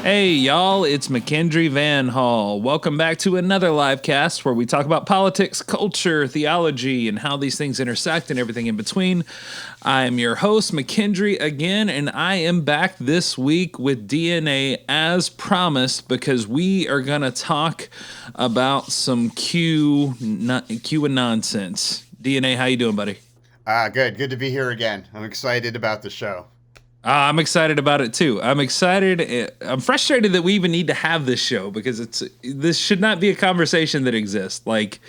Hey y'all, it's MaKendree Van Hall. Welcome back to another live cast where we talk about politics, culture, theology, and how these things intersect and everything in between. I am your host, MaKendree, again, and I am back this week with DNA as promised because we are going to talk about some Q and nonsense. DNA, how you doing, buddy? Good. Good to be here again. I'm excited about the show. I'm excited about it too. I'm excited. I'm frustrated that we even need to have this show because this should not be a conversation that exists. Like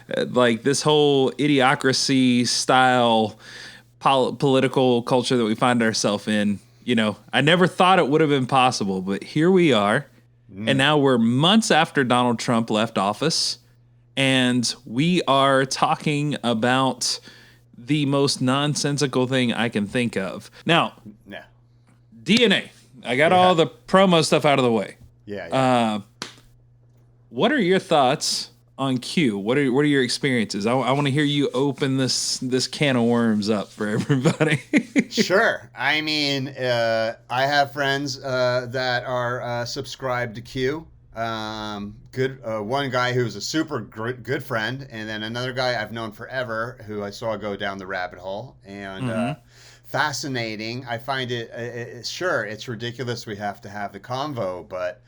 this whole idiocracy style political culture that we find ourselves in. You know, I never thought it would have been possible, but here we are, and now we're months after Donald Trump left office, and we are talking about the most nonsensical thing I can think of. Now, Yeah. DNA. I got all the promo stuff out of the way. Yeah. What are your thoughts on Q? What are your experiences? I want to hear you open this can of worms up for everybody. Sure. I mean, I have friends that are subscribed to Q. One guy who's a super good friend, and then another guy I've known forever who I saw go down the rabbit hole. And fascinating. I find sure, it's ridiculous we have to have the convo, but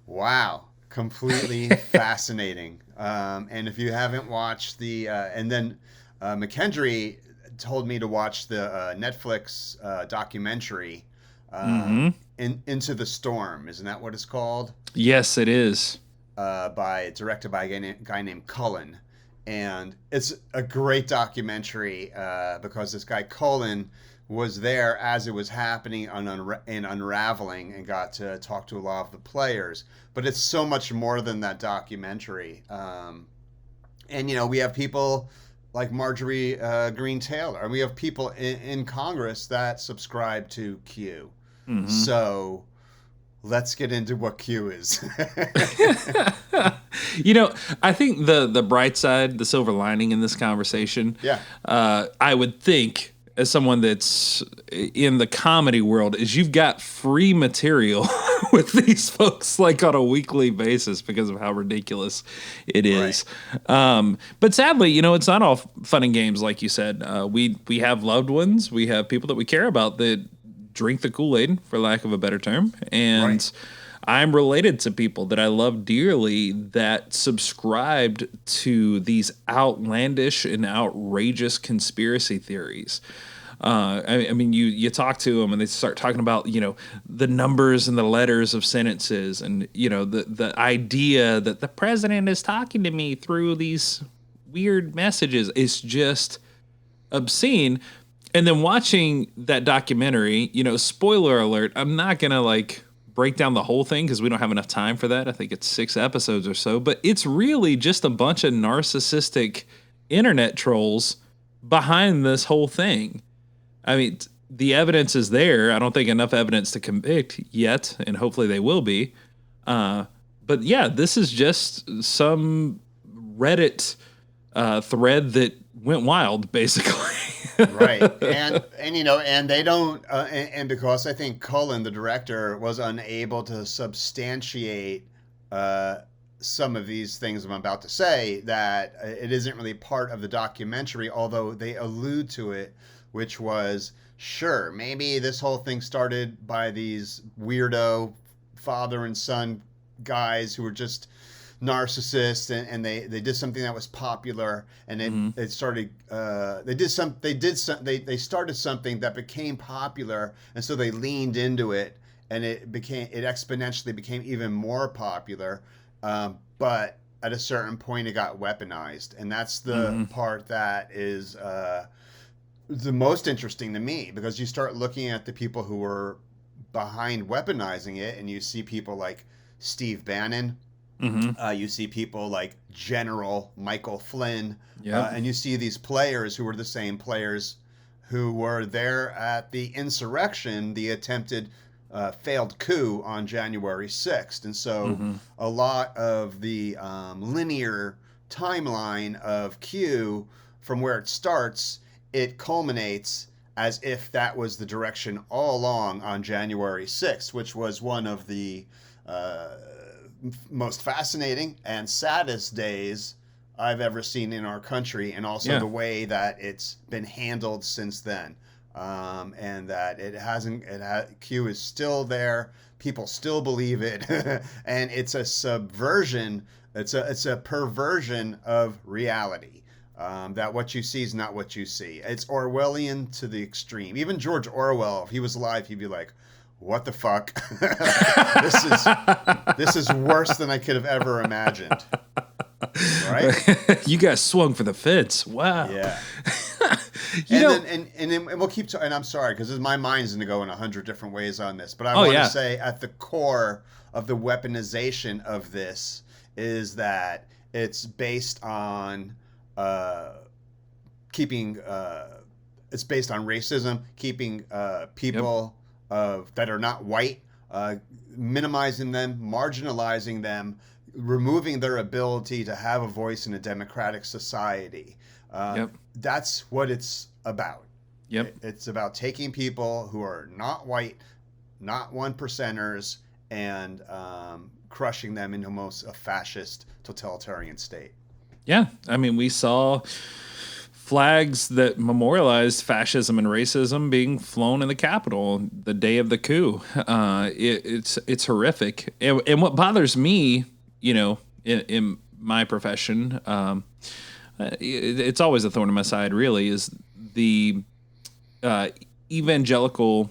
wow, completely fascinating. And if you haven't watched and then MaKendree told me to watch the Netflix documentary, Into the Storm. Isn't that what it's called? Yes, it is. Directed by a guy named Cullen. And it's a great documentary because this guy Cullen was there as it was happening and unraveling and got to talk to a lot of the players. But it's so much more than that documentary. And, you know, we have people like Marjorie Green Taylor, and we have people in Congress that subscribe to Q. So let's get into what Q is. You know, I think the bright side, the silver lining in this conversation, I would think, as someone that's in the comedy world, is you've got free material with these folks like on a weekly basis because of how ridiculous it is. Right. But sadly, you know, it's not all fun and games, like you said. We have loved ones, we have people that we care about that drink the Kool-Aid, for lack of a better term, and I'm related to people that I love dearly that subscribed to these outlandish and outrageous conspiracy theories. I mean, you talk to them and they start talking about, you know, the numbers and the letters of sentences, and, you know, the idea that the president is talking to me through these weird messages is just obscene. And then watching that documentary, you know, spoiler alert, I'm not going to like break down the whole thing because we don't have enough time for that. I think it's 6 episodes or so, but it's really just a bunch of narcissistic internet trolls behind this whole thing. I mean, the evidence is there. I don't think enough evidence to convict yet, and hopefully they will be. But yeah, this is just some Reddit thread that went wild, basically. Right. And you know, and they don't and because I think Cullen, the director, was unable to substantiate some of these things I'm about to say, that it isn't really part of the documentary, although they allude to it, which was, sure, maybe this whole thing started by these weirdo father and son guys who were just narcissists, and they did something that was popular, and it started they started something that became popular, and so they leaned into it, and it exponentially became even more popular, but at a certain point it got weaponized, and that's the part that is the most interesting to me, because you start looking at the people who were behind weaponizing it, and you see people like Steve Bannon. You see people like General Michael Flynn, and you see these players who were the same players who were there at the insurrection, the attempted failed coup on January 6th. And so a lot of the linear timeline of Q, from where it starts, it culminates as if that was the direction all along on January 6th, which was one of the most fascinating and saddest days I've ever seen in our country, and also the way that it's been handled since then. And that Q is still there. People still believe it. And it's a subversion. It's a perversion of reality. That what you see is not what you see. It's Orwellian to the extreme. Even George Orwell, if he was alive, he'd be like, what the fuck? This is worse than I could have ever imagined. Right? You guys swung for the fence. Wow. Yeah. And we'll keep and I'm sorry, because my mind's going to go in 100 different ways on this, but I want to say at the core of the weaponization of this is that it's based on it's based on racism, keeping people that are not white, minimizing them, marginalizing them, removing their ability to have a voice in a democratic society. That's what it's about. It's about taking people who are not white, not 1%ers, and crushing them into almost a fascist, totalitarian state. Yeah, I mean, we saw flags that memorialized fascism and racism being flown in the Capitol the day of the coup. It's horrific. And what bothers me, in my profession, it's always a thorn in my side, really, is the evangelical,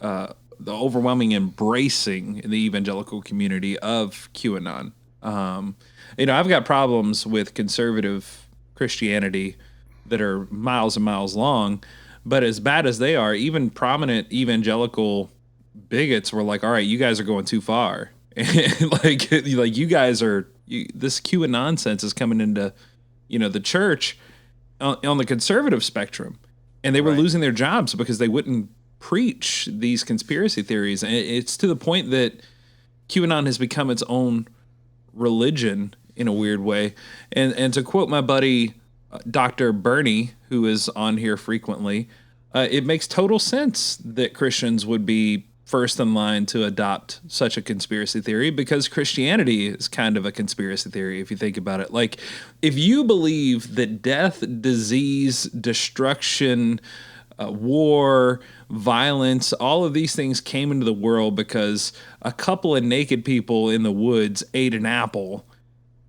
the overwhelming embracing in the evangelical community of QAnon. I've got problems with conservative Christianity that are miles and miles long, but as bad as they are, even prominent evangelical bigots were like, all right, you guys are going too far. And like you guys are, this QAnon nonsense is coming into, the church on the conservative spectrum, and they were losing their jobs because they wouldn't preach these conspiracy theories. And it's to the point that QAnon has become its own religion in a weird way. And to quote my buddy, Dr. Bernie, who is on here frequently, it makes total sense that Christians would be first in line to adopt such a conspiracy theory, because Christianity is kind of a conspiracy theory if you think about it. Like, if you believe that death, disease, destruction, war, violence, all of these things came into the world because a couple of naked people in the woods ate an apple,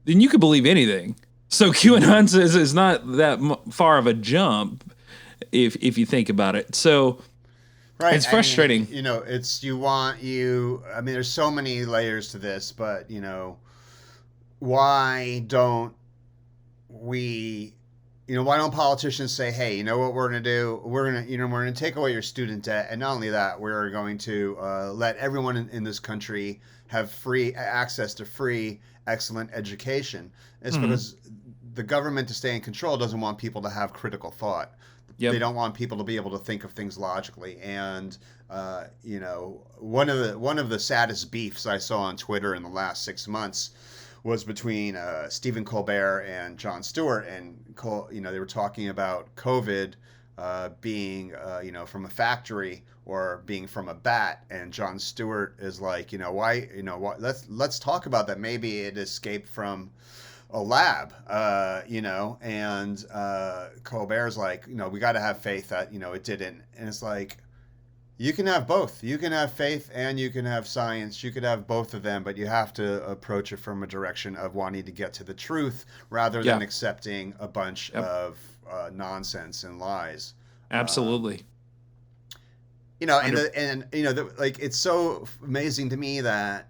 then you could believe anything. So QAnon says it's not that far of a jump if you think about it. So it's frustrating. I mean, there's so many layers to this, but why don't politicians say, hey, you know what we're going to do? We're going to take away your student debt. And not only that, we're going to let everyone in this country have free access to free, excellent education. It's because the government, to stay in control, doesn't want people to have critical thought. They don't want people to be able to think of things logically. And, one of the saddest beefs I saw on Twitter in the last 6 months was between Stephen Colbert and Jon Stewart. And, they were talking about COVID being, from a factory or being from a bat. And Jon Stewart is like, let's talk about that. Maybe it escaped from a lab, and Colbert's like, we got to have faith that, it didn't. And it's like, you can have both. You can have faith and you can have science. You could have both of them, but you have to approach it from a direction of wanting to get to the truth rather than accepting a bunch of nonsense and lies. Absolutely. It's so amazing to me that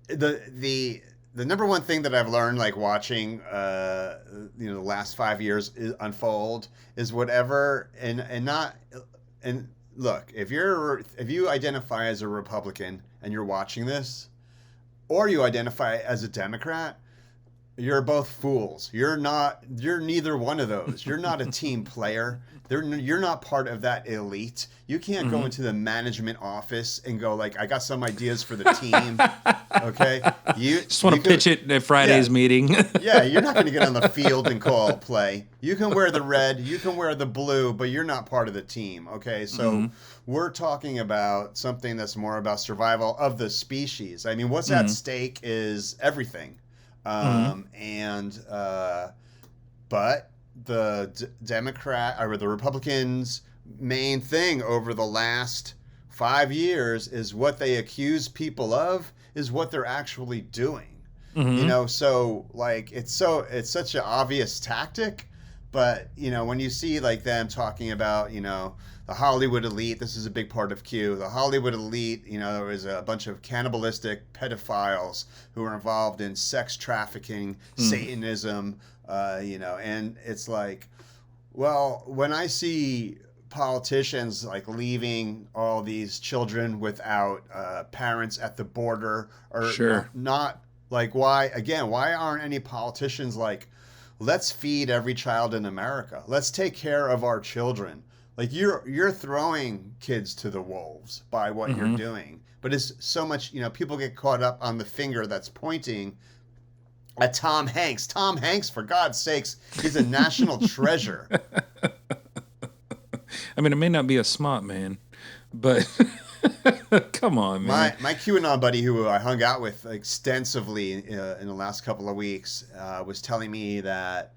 the number one thing that I've learned, like watching, the last 5 years unfold, is whatever, and look, if you identify as a Republican and you're watching this, or you identify as a Democrat, you're both fools. You're neither one of those. You're not a team player. You're not part of that elite. You can't go into the management office and go like, I got some ideas for the team. Okay, you just want to pitch it at Friday's meeting. Yeah, you're not going to get on the field and call play. You can wear the red, you can wear the blue, but you're not part of the team. Okay, so we're talking about something that's more about survival of the species. I mean, what's at stake is everything, but the Democrat or the Republicans' main thing over the last 5 years is what they accuse people of is what they're actually doing. You know, so like it's such an obvious tactic, but you know, when you see like them talking about, you know, the Hollywood elite, this is a big part of Q. The Hollywood elite, you know, there was a bunch of cannibalistic pedophiles who were involved in sex trafficking, Satanism, you know, and it's like, well, when I see politicians like leaving all these children without parents at the border, or not like, why aren't any politicians like, let's feed every child in America, let's take care of our children? Like you're throwing kids to the wolves by what you're doing. But it's so much, you know, people get caught up on the finger that's pointing at Tom Hanks. Tom Hanks, for God's sakes, is a national treasure. I mean, it may not be a smart man, but come on, man. My QAnon buddy, who I hung out with extensively in the last couple of weeks, was telling me that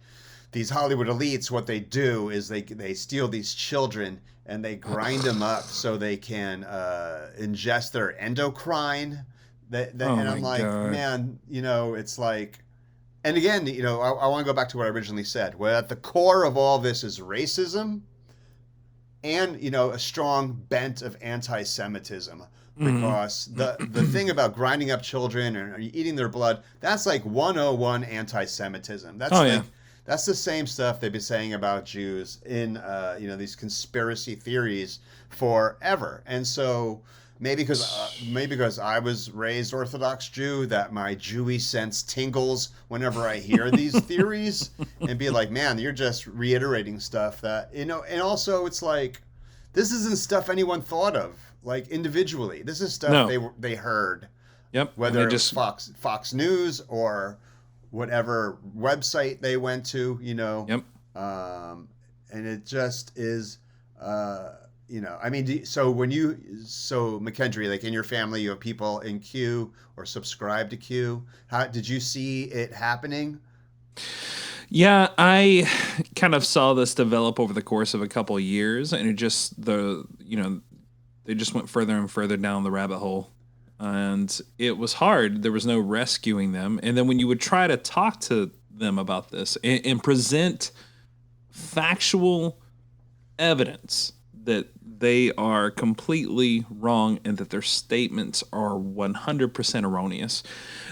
these Hollywood elites, what they do is they steal these children and they grind them up so they can ingest their endocrine. And I'm like, God. Man, you know, it's like, and again, you know, I want to go back to what I originally said. Well, at the core of all this is racism and, you know, a strong bent of anti-Semitism. Because the thing about grinding up children and eating their blood, that's like 101 anti-Semitism. That's that's the same stuff they've been saying about Jews in, you know, these conspiracy theories forever. And so maybe because I was raised Orthodox Jew, that my Jewy sense tingles whenever I hear these theories and be like, man, you're just reiterating stuff that, you know, and also it's like, this isn't stuff anyone thought of, like individually. This is stuff they heard. Yep. Whether it's Fox News or whatever website they went to, you know. Yep. And it just is, you know, I mean, so MaKendree, like in your family, you have people in Q or subscribe to Q. How did you see it happening? Yeah, I kind of saw this develop over the course of a couple of years, and it just they just went further and further down the rabbit hole. And it was hard. There was no rescuing them. And then when you would try to talk to them about this and present factual evidence that they are completely wrong and that their statements are 100% erroneous,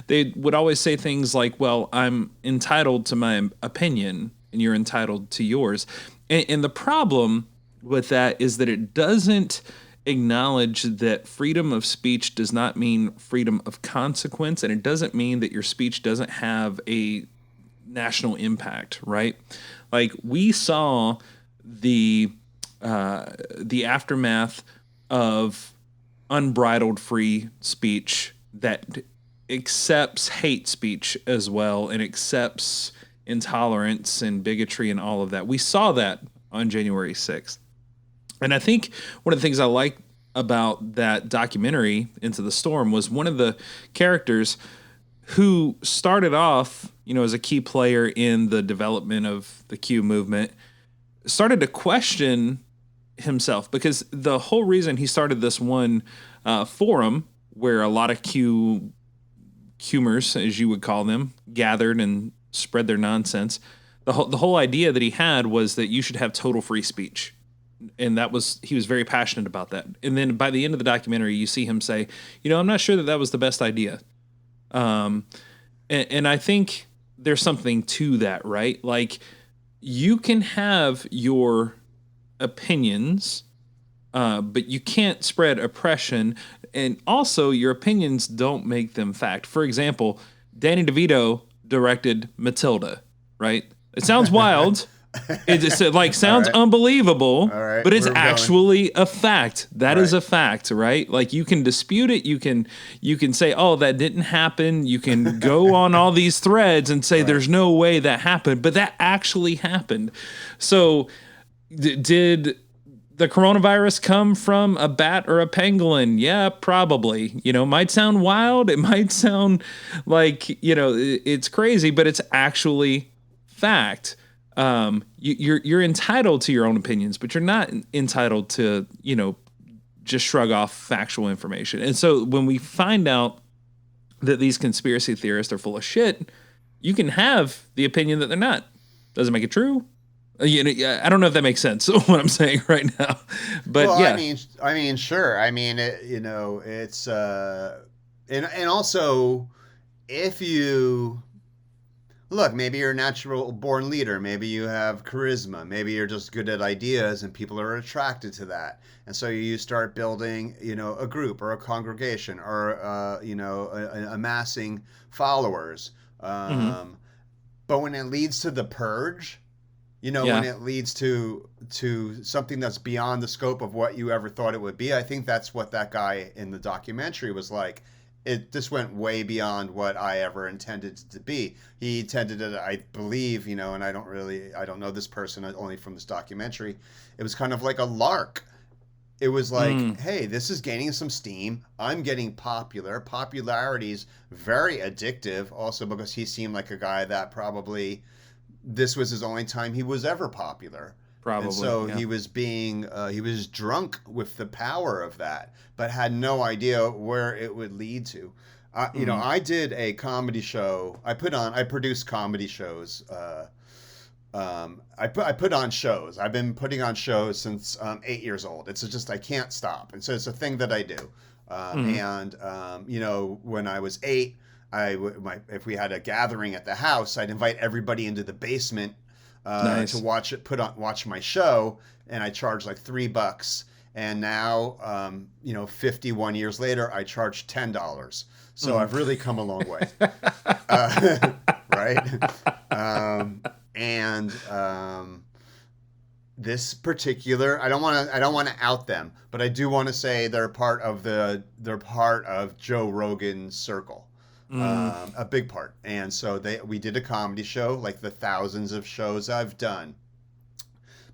they would always say things like, well, I'm entitled to my opinion and you're entitled to yours. And the problem with that is that it doesn't acknowledge that freedom of speech does not mean freedom of consequence, and it doesn't mean that your speech doesn't have a national impact, right? Like we saw the aftermath of unbridled free speech that accepts hate speech as well and accepts intolerance and bigotry and all of that. We saw that on January 6th. And I think one of the things I like about that documentary, Into the Storm, was one of the characters who started off, you know, as a key player in the development of the Q movement, started to question himself, because the whole reason he started this one forum where a lot of Qmers, as you would call them, gathered and spread their nonsense. The whole idea that he had was that you should have total free speech. And he was very passionate about that. And then by the end of the documentary, you see him say, you know, I'm not sure that was the best idea. And I think there's something to that, right? Like, you can have your opinions, but you can't spread oppression. And also, your opinions don't make them fact. For example, Danny DeVito directed Matilda, right? It sounds wild. It just like sounds unbelievable, but it's actually a fact. That is a fact, right? Like you can dispute it. You can say, oh, that didn't happen. You can go on all these threads and say there's no way that happened, but that actually happened. So did the coronavirus come from a bat or a pangolin? Yeah, probably. You know, it might sound wild. It might sound like, you know, it's crazy, but it's actually fact. You're entitled to your own opinions, but you're not entitled to, you know, just shrug off factual information. And so when we find out that these conspiracy theorists are full of shit, you can have the opinion that they're not. Doesn't make it true. You know, I don't know if that makes sense what I'm saying right now, but well, yeah. I mean, sure. I mean, you know, it's and also if you look, maybe you're a natural born leader, maybe you have charisma, maybe you're just good at ideas, and people are attracted to that, and so you start building, you know, a group or a congregation or you know, amassing followers. But when it leads to the purge. You know, when it leads to something that's beyond the scope of what you ever thought it would be, I think that's what that guy in the documentary was like. This went way beyond what I ever intended it to be. He intended it, I believe, you know, and I don't know this person only from this documentary. It was kind of like a lark. It was like, hey, this is gaining some steam. I'm getting popular. Popularity's very addictive, also because he seemed like a guy that probably... This was his only time he was ever popular. Probably. And so he was he was drunk with the power of that, but had no idea where it would lead to. You know, I did a comedy show. I produced comedy shows. I put on shows. I've been putting on shows since 8 years old. It's just, I can't stop. And so it's a thing that I do. And, you know, when I was 8, if we had a gathering at the house, I'd invite everybody into the basement to watch my show, and I charged like $3. And now, you know, 51 years later, I charge $10. So I've really come a long way, right? This particular, I don't want to out them, but I do want to say they're part of Joe Rogan's circle. A big part. And so we did a comedy show, like the thousands of shows I've done.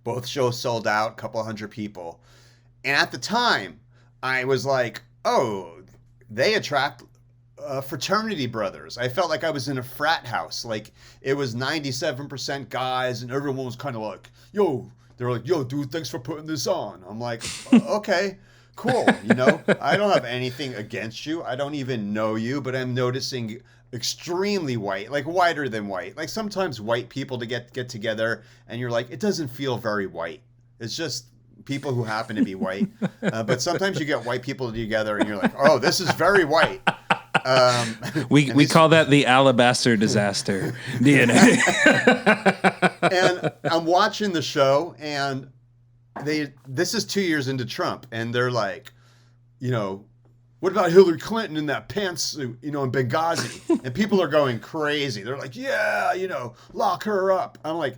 Both shows sold out, a couple hundred people. And at the time, I was like, oh, they attract fraternity brothers. I felt like I was in a frat house. Like it was 97% guys, and everyone was kind of like, yo, they were like, yo, dude, thanks for putting this on. I'm like, okay. Cool, you know, I don't have anything against you. I don't even know you, but I'm noticing extremely white, like whiter than white. Like sometimes white people to get together and you're like, it doesn't feel very white. It's just people who happen to be white. But sometimes you get white people together and you're like, oh, this is very white. We call that the alabaster disaster DNA. And I'm watching the show, and this is 2 years into Trump, and they're like, you know, what about Hillary Clinton in that pantsuit, you know, in Benghazi? And people are going crazy. They're like, yeah, you know, lock her up. I'm like,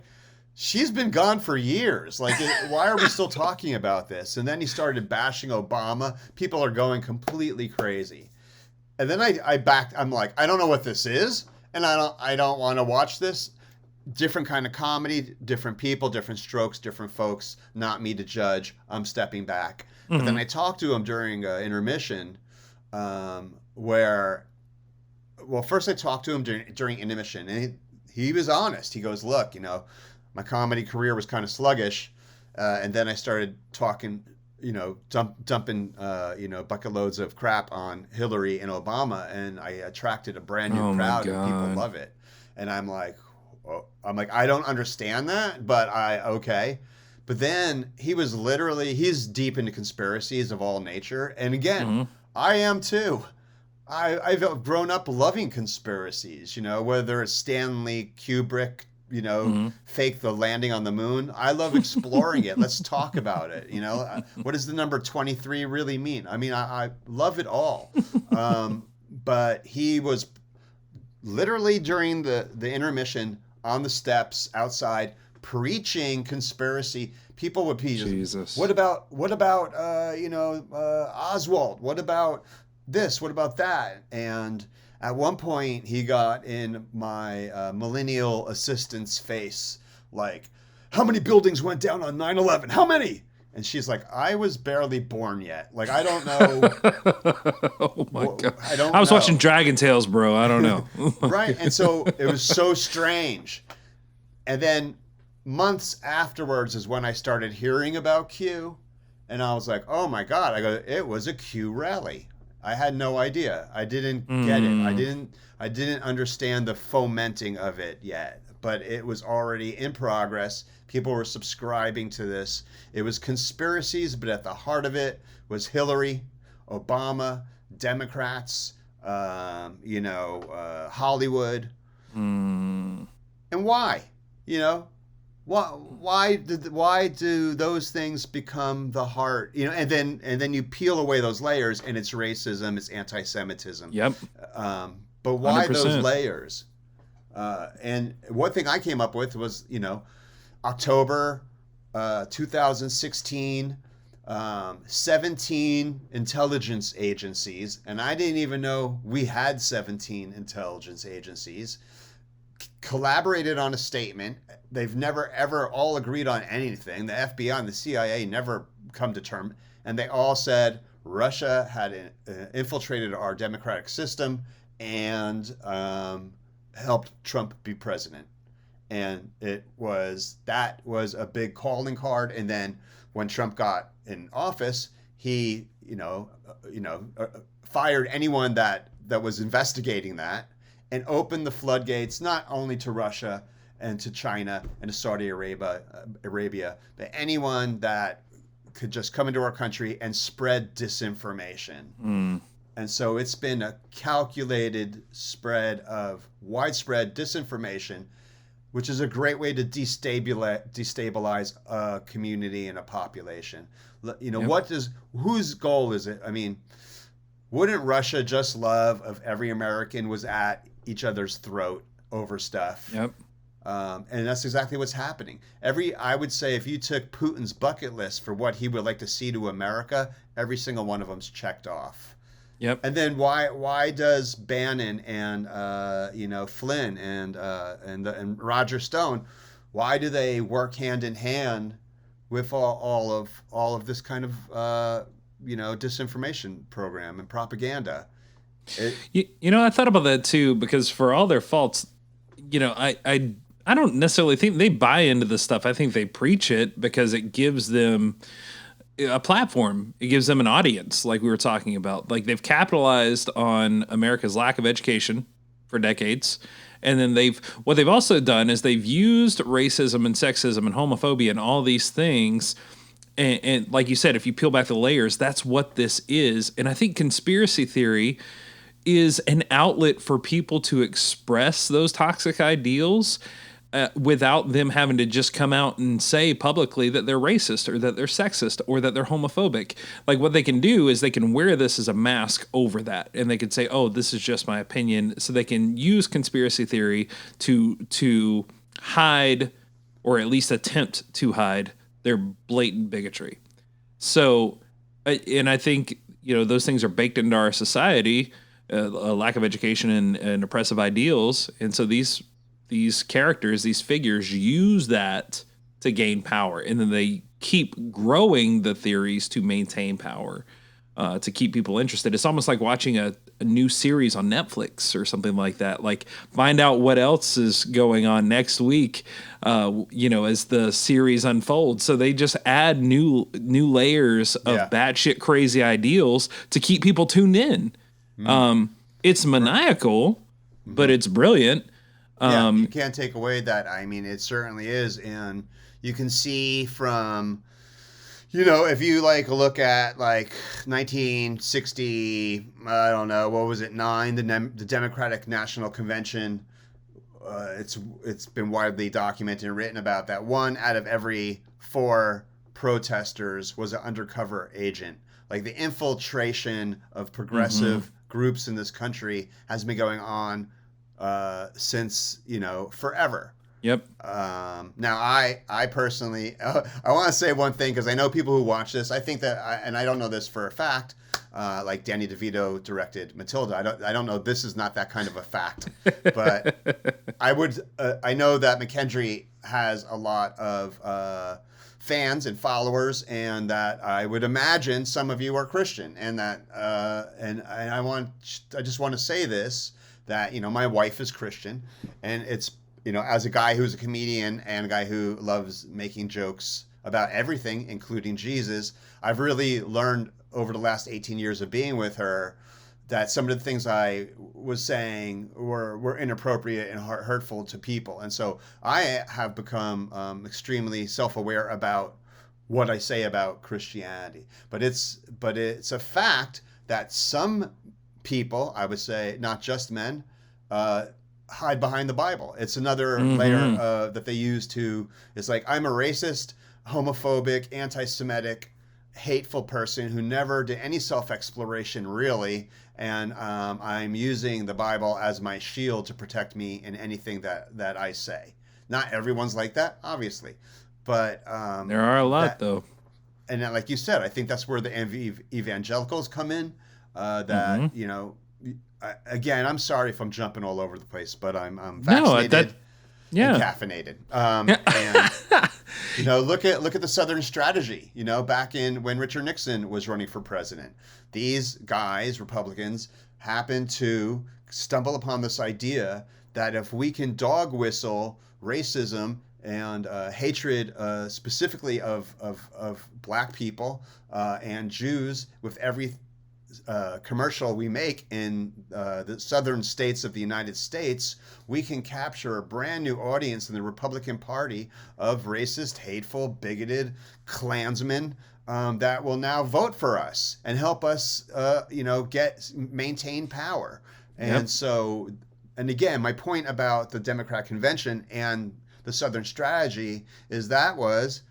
she's been gone for years. Like, why are we still talking about this? And then he started bashing Obama. People are going completely crazy. And then I'm like, I don't know what this is, and I don't want to watch this. Different kind of comedy, different people, different strokes, different folks. Not me to judge. I'm stepping back. But then I talked to him during intermission, first I talked to him during intermission, and he was honest. He goes, look, you know, my comedy career was kind of sluggish, and then I started talking, you know, dumping, you know, bucket loads of crap on Hillary and Obama, and I attracted a brand new crowd, and people love it. And I'm like, I don't understand that, but okay. But then he's deep into conspiracies of all nature. And again, I am too. I've grown up loving conspiracies, you know, whether it's Stanley Kubrick, you know, fake the landing on the moon. I love exploring it. Let's talk about it. You know, what does the number 23 really mean? I mean, I love it all. But he was literally during the intermission on the steps outside preaching conspiracy. People would be Jesus. What about Oswald? What about this? What about that? And at one point, he got in my millennial assistant's face, like, how many buildings went down on 9/11? How many? And she's like, I was barely born yet. Like, I don't know. Oh my God. I was watching Dragon Tales, bro. I don't know. Right. And so it was so strange. And then months afterwards is when I started hearing about Q. And I was like, oh my God. It was a Q rally. I had no idea. I didn't get it. I didn't understand the fomenting of it yet, but it was already in progress. People were subscribing to this. It was conspiracies, but at the heart of it was Hillary, Obama, Democrats, Hollywood. And why? Why do those things become the heart? And then you peel away those layers, and it's racism, it's anti-Semitism. Yep. But why 100%. those layers? And one thing I came up with was, October 2016, 17 intelligence agencies, and I didn't even know we had 17 intelligence agencies, collaborated on a statement. They've never, ever all agreed on anything. The FBI and the CIA never come to terms. And they all said Russia had infiltrated our democratic system and helped Trump be president. And that was a big calling card. And then when Trump got in office, he, fired anyone that was investigating that, and opened the floodgates not only to Russia and to China and to Saudi Arabia, but anyone that could just come into our country and spread disinformation. And so it's been a calculated spread of widespread disinformation, which is a great way to destabilize a community and a population. Yep. Whose goal is it? I mean, wouldn't Russia just love if every American was at each other's throat over stuff? Yep. And that's exactly what's happening. I would say if you took Putin's bucket list for what he would like to see to America, every single one of them's checked off. Yep. And then why does Bannon and Flynn and Roger Stone, why do they work hand in hand with all of this kind of disinformation program and propaganda? I thought about that too, because for all their faults, I don't necessarily think they buy into this stuff. I think they preach it because it gives them a platform. It gives them an audience, like we were talking about. Like, they've capitalized on America's lack of education for decades. And then what they've also done is they've used racism and sexism and homophobia and all these things. And like you said, if you peel back the layers, that's what this is. And I think conspiracy theory is an outlet for people to express those toxic ideals without them having to just come out and say publicly that they're racist or that they're sexist or that they're homophobic. Like, what they can do is they can wear this as a mask over that, and they can say, oh, this is just my opinion. So they can use conspiracy theory to hide, or at least attempt to hide, their blatant bigotry. So, and I think, those things are baked into our society, a lack of education and oppressive ideals. And so these characters, these figures, use that to gain power, and then they keep growing the theories to maintain power, to keep people interested. It's almost like watching a new series on Netflix or something like that. Like, find out what else is going on next week, as the series unfolds. So they just add new layers of batshit crazy ideals to keep people tuned in. It's maniacal, but it's brilliant. You can't take away that. I mean, it certainly is. And you can see from, if you look at 1960, I don't know, what was it, 9, the Democratic National Convention, it's been widely documented and written about that 1 out of every 4 protesters was an undercover agent. Like, the infiltration of progressive groups in this country has been going on since, forever. Yep. Now, I personally, I want to say one thing because I know people who watch this. I think that, and I don't know this for a fact. Like Danny DeVito directed Matilda. I don't know. This is not that kind of a fact, but I would. I know that MaKendree has a lot of fans and followers, and that I would imagine some of you are Christian, and that and I just want to say this, that my wife is Christian, and it's as a guy who's a comedian and a guy who loves making jokes about everything, including Jesus, I've really learned over the last 18 years of being with her that some of the things I was saying were inappropriate and hurtful to people. And so I have become extremely self-aware about what I say about Christianity. But it's a fact that some people, I would say, not just men, hide behind the Bible. It's another layer that they use to, it's like, I'm a racist, homophobic, anti-Semitic, hateful person who never did any self-exploration really, and I'm using the Bible as my shield to protect me in anything that I say. Not everyone's like that, obviously, but there are a lot though. And then, like you said, I think that's where the evangelicals come in. That again, I'm sorry if I'm jumping all over the place, but I'm vaccinated, and caffeinated. And look at the Southern strategy. Back in when Richard Nixon was running for president, these guys, Republicans, happened to stumble upon this idea that if we can dog whistle racism and hatred, specifically of black people and Jews, with every commercial we make in the southern states of the United States, we can capture a brand new audience in the Republican Party of racist, hateful, bigoted Klansmen that will now vote for us and help us, maintain power. And so, and again, my point about the Democrat convention and the Southern strategy is that was,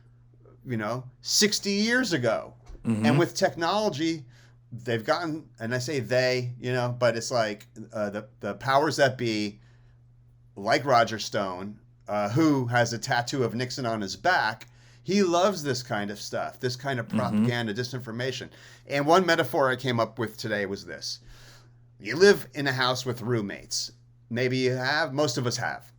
60 years ago. And with technology, they've gotten, and I say they, but it's like the powers that be, like Roger Stone, who has a tattoo of Nixon on his back. He loves this kind of stuff, this kind of propaganda, disinformation. And one metaphor I came up with today was this. You live in a house with roommates. Maybe you have, most of us have.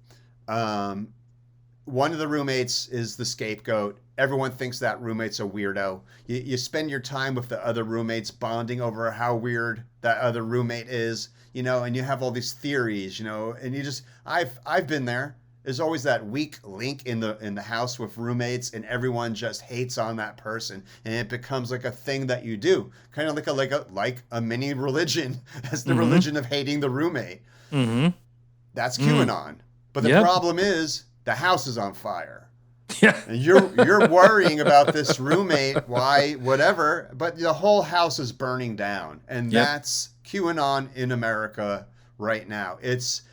One of the roommates is the scapegoat. Everyone thinks that roommate's a weirdo. You spend your time with the other roommates bonding over how weird that other roommate is, and you have all these theories, and you just, I've been there. There's always that weak link in the house with roommates, and everyone just hates on that person, and it becomes like a thing that you do, kind of like a mini religion, as the religion of hating the roommate. That's QAnon. But the problem is the house is on fire. Yeah. And you're worrying about this roommate, why, whatever, but the whole house is burning down. And that's QAnon in America right now. It's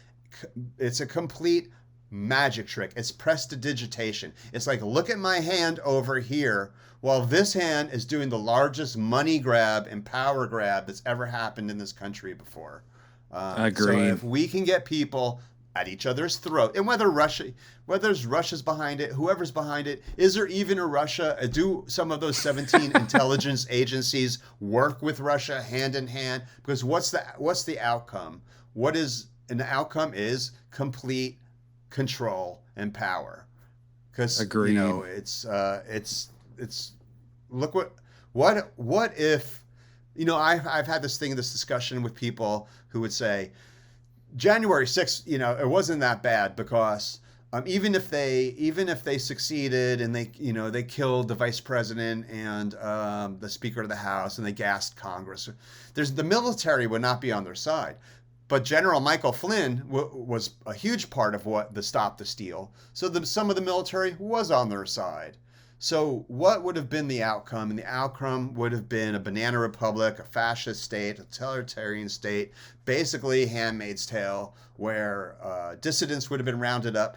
a complete magic trick. It's prestidigitation. It's like, look at my hand over here, while this hand is doing the largest money grab and power grab that's ever happened in this country before. Agreed. So if we can get people at each other's throat, and whether Russia's behind it, whoever's behind it, is there even a Russia? Do some of those 17 intelligence agencies work with Russia hand in hand? Because what's the outcome? The outcome is complete control and power. Because it's look what if I've had this discussion with people who would say, January 6th, it wasn't that bad because even if they succeeded and they killed the vice president and the Speaker of the House and they gassed Congress, the military would not be on their side. But General Michael Flynn was a huge part of the Stop the Steal. So some of the military was on their side. So what would have been the outcome? And the outcome would have been a banana republic, a fascist state, a totalitarian state, basically Handmaid's Tale, where dissidents would have been rounded up.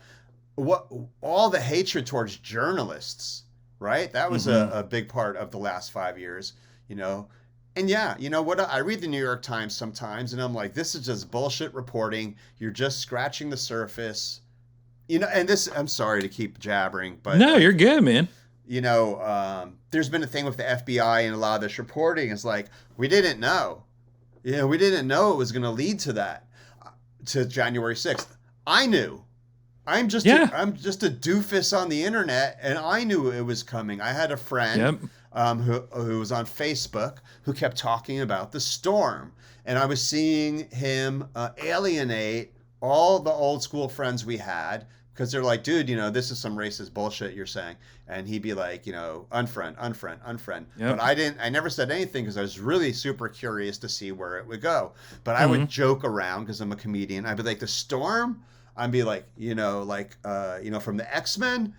All the hatred towards journalists, right? That was a big part of the last 5 years, And what? I read the New York Times sometimes, and I'm like, this is just bullshit reporting. You're just scratching the surface. And this, I'm sorry to keep jabbering, but no, you're good, man. There's been a thing with the FBI and a lot of this reporting. It's like, we didn't know. We didn't know it was going to lead to that, to January 6th. I knew. I'm just a doofus on the internet, and I knew it was coming. I had a friend who was on Facebook who kept talking about the storm, and I was seeing him alienate all the old school friends we had, because they're like, dude, this is some racist bullshit you're saying. And he'd be like, unfriend. Yep. But I never said anything because I was really super curious to see where it would go. But I would joke around because I'm a comedian. I'd be like, the storm? I'd be like, from the X-Men?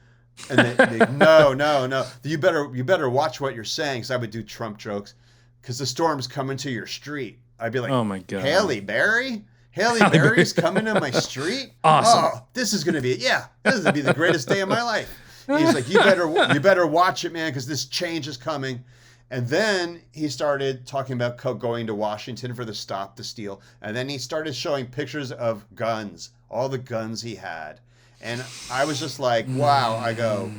And they no. You better watch what you're saying, because I would do Trump jokes, because the storm's coming to your street. I'd be like, oh my God. Halle Berry's coming to my street? Awesome. Oh, this is going to be the greatest day of my life. He's like, you better watch it, man, because this change is coming. And then he started talking about going to Washington for the Stop the Steal. And then he started showing pictures of guns, all the guns he had. And I was just like, wow. I go,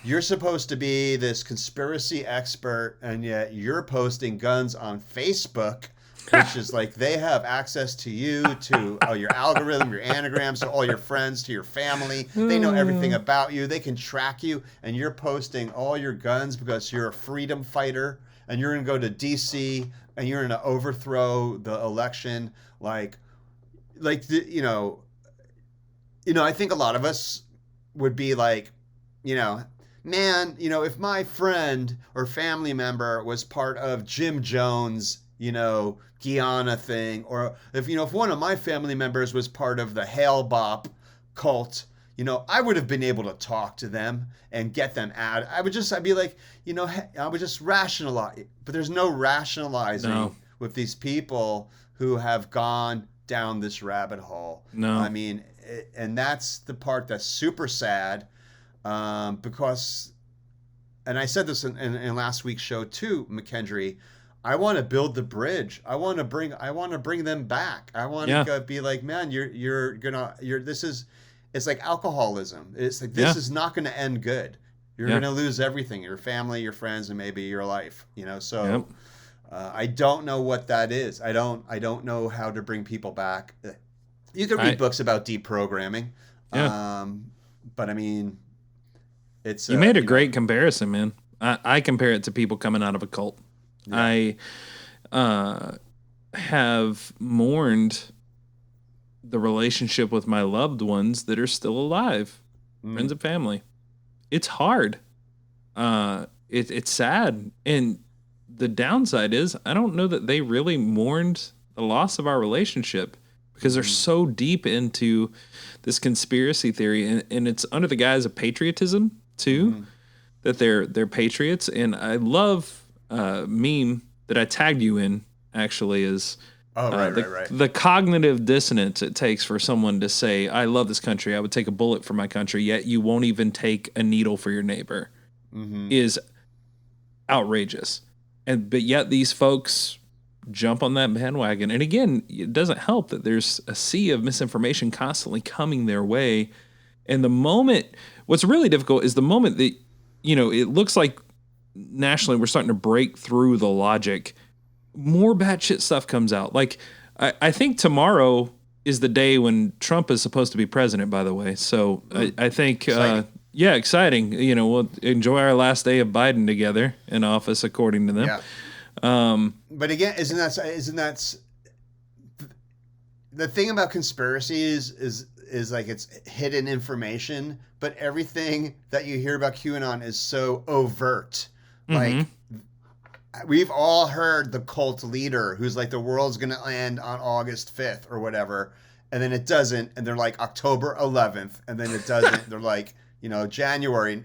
you're supposed to be this conspiracy expert, and yet you're posting guns on Facebook, which is like, they have access to you, to your algorithm, your anagrams, to all your friends, to your family. They know everything about you. They can track you, and you're posting all your guns because you're a freedom fighter, and you're going to go to D.C., and you're going to overthrow the election. I think a lot of us would be like, man, if my friend or family member was part of Jim Jones, Guyana thing, or if one of my family members was part of the Hale Bop cult, I would have been able to talk to them and get them out. I'd be like, I would just rationalize, but there's no rationalizing with these people who have gone down this rabbit hole. No. I mean, and that's the part that's super sad, because, and I said this in last week's show too, MaKendree, I want to build the bridge. I want to bring them back. I want to be like, man, it's like alcoholism. It's like, this is not going to end good. You're going to lose everything, your family, your friends, and maybe your life, so I don't know what that is. I don't know how to bring people back. You can read books about deprogramming. But I mean, it's, you made a great comparison, man. I compare it to people coming out of a cult. Yeah. I have mourned the relationship with my loved ones that are still alive, friends and family. It's hard. It's sad. And the downside is, I don't know that they really mourned the loss of our relationship, because they're so deep into this conspiracy theory, and it's under the guise of patriotism too, that they're patriots. And I love meme that I tagged you in, actually, is the cognitive dissonance it takes for someone to say, I love this country, I would take a bullet for my country, yet you won't even take a needle for your neighbor, is outrageous. But yet these folks jump on that bandwagon. And again, it doesn't help that there's a sea of misinformation constantly coming their way. And the moment, what's really difficult is the moment that, it looks like nationally we're starting to break through the logic, more batshit stuff comes out. Like, I think tomorrow is the day when Trump is supposed to be president, by the way. So I think, exciting. We'll enjoy our last day of Biden together in office, according to them. Yeah. But again, isn't that the thing about conspiracies is like, it's hidden information, but everything that you hear about QAnon is so overt. Like, we've all heard the cult leader who's like, the world's going to end on August 5th or whatever. And then it doesn't. And they're like October 11th. And then it doesn't. They're like, January.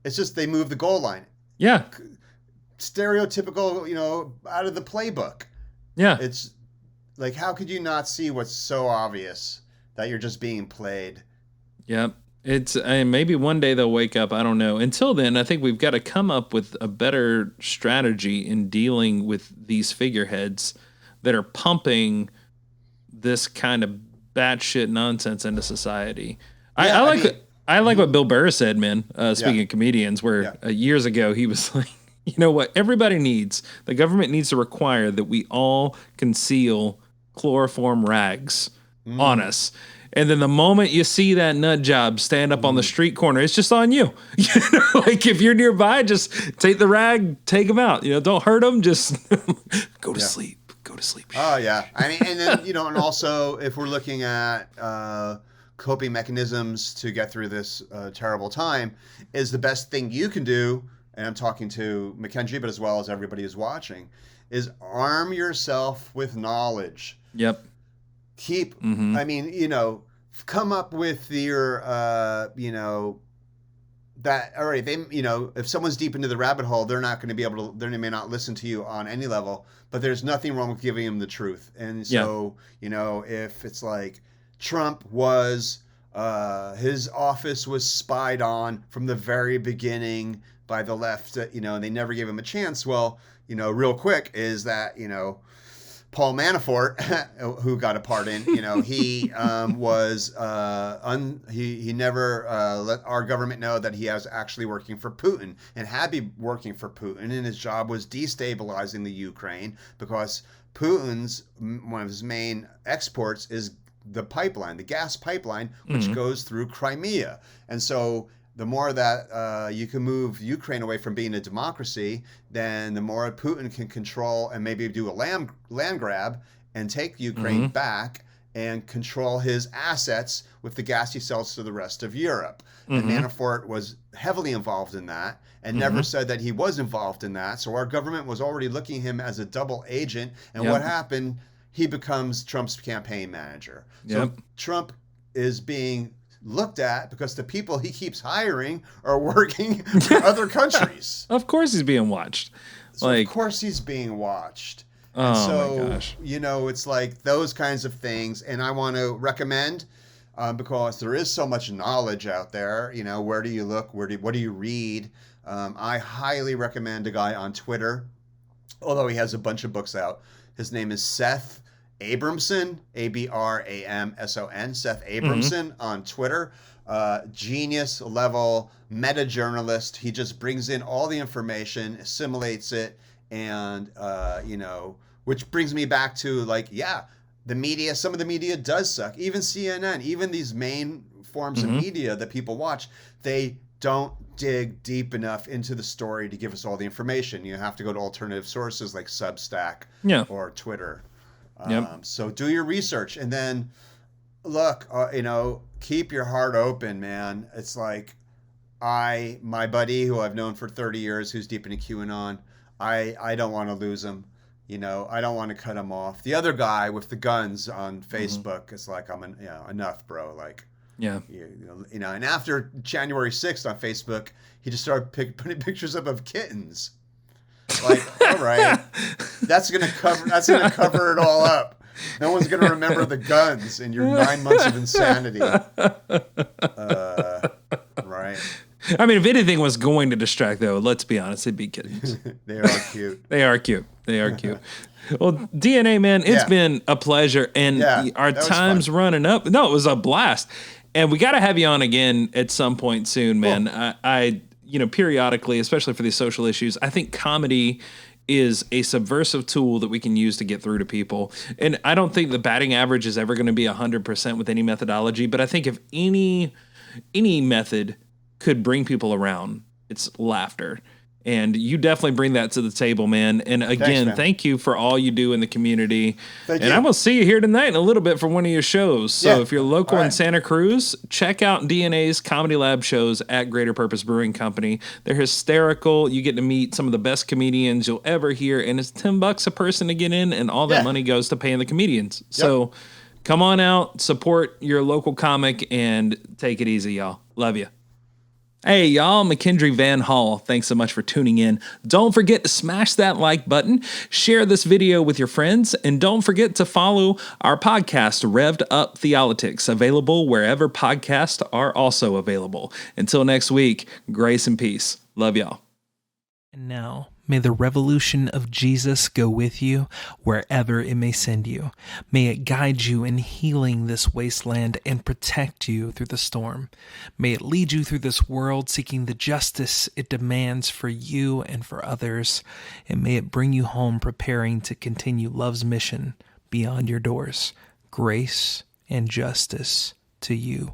It's just, they move the goal line. Yeah. Stereotypical, out of the playbook. Yeah. It's like, how could you not see what's so obvious that you're just being played? Yep. It's maybe one day they'll wake up. I don't know. Until then, I think we've got to come up with a better strategy in dealing with these figureheads that are pumping this kind of batshit nonsense into society. I like what Bill Burr said, man. Speaking of comedians, where years ago he was like, you know what? Everybody needs, the government needs to require that we all conceal chloroform rags on us. And then the moment you see that nut job stand up on the street corner, it's just on you. You know, like if you're nearby, just take the rag, take them out. You know, don't hurt them. Just go to sleep. Go to sleep. Oh yeah. I mean, and then and also if we're looking at coping mechanisms to get through this terrible time, is the best thing you can do. And I'm talking to MaKendree, but as well as everybody who's watching, is arm yourself with knowledge. Yep. Keep, I mean, come up with your, that, all right, if someone's deep into the rabbit hole, they're not going to be able to, they may not listen to you on any level, but there's nothing wrong with giving them the truth. And so, if it's like Trump was, his office was spied on from the very beginning by the left, and they never gave him a chance. Well, real quick is that, Paul Manafort, who got a pardon, he was he never let our government know that he was actually working for Putin and had been working for Putin, and his job was destabilizing the Ukraine because Putin's one of his main exports is the pipeline, the gas pipeline, which goes through Crimea, and so. The more that you can move Ukraine away from being a democracy, then the more Putin can control and maybe do a land grab and take Ukraine back and control his assets with the gas he sells to the rest of Europe. And Manafort was heavily involved in that and never said that he was involved in that. So our government was already looking at him as a double agent. And what happened? He becomes Trump's campaign manager. So Trump is being looked at because the people he keeps hiring are working for other countries. Of course he's being watched. So of course he's being watched. And my gosh. It's like those kinds of things. And I want to recommend, because there is so much knowledge out there, where do you look? What do you read? I highly recommend a guy on Twitter, although he has a bunch of books out. His name is Seth Abramson, Abramson, Seth Abramson on Twitter. Genius level meta journalist. He just brings in all the information, assimilates it, and which brings me back to the media. Some of the media does suck. Even CNN, even these main forms of media that people watch, they don't dig deep enough into the story to give us all the information. You have to go to alternative sources like Substack or Twitter. So do your research and then look, keep your heart open, man. It's like my buddy who I've known for 30 years, who's deep into QAnon, I don't want to lose him. I don't want to cut him off. The other guy with the guns on Facebook, it's like, enough, bro. Like, and after January 6th on Facebook, he just started putting pictures up of kittens. Like, all right, that's gonna cover it all up. No one's gonna remember the guns in your 9 months of insanity. Right. I mean, if anything was going to distract, though, let's be honest, it'd be kittens. They are cute. They are cute. Well, DNA, man, it's been a pleasure, and our time's running up. No, it was a blast, and we got to have you on again at some point soon, man. Cool. I periodically, especially for these social issues, I think comedy is a subversive tool that we can use to get through to people. And I don't think the batting average is ever going to be 100% with any methodology, but I think if any method could bring people around, it's laughter. And you definitely bring that to the table, man. And again, thank you for all you do in the community. Thank you. I'm going to see you here tonight in a little bit for one of your shows. So if you're local in Santa Cruz, check out DNA's Comedy Lab shows at Greater Purpose Brewing Company. They're hysterical. You get to meet some of the best comedians you'll ever hear. And it's $10 a person to get in, and all that money goes to paying the comedians. So come on out, support your local comic, and take it easy, y'all. Love you. Hey, y'all, MaKendree Van Hall. Thanks so much for tuning in. Don't forget to smash that like button, share this video with your friends, and don't forget to follow our podcast, Rev'd Up Theolitics, available wherever podcasts are also available. Until next week, grace and peace. Love y'all. And now, May the revolution of Jesus go with you wherever it may send you. May it guide you in healing this wasteland and protect you through the storm. May it lead you through this world seeking the justice it demands for you and for others. And may it bring you home preparing to continue love's mission beyond your doors. Grace and justice to you.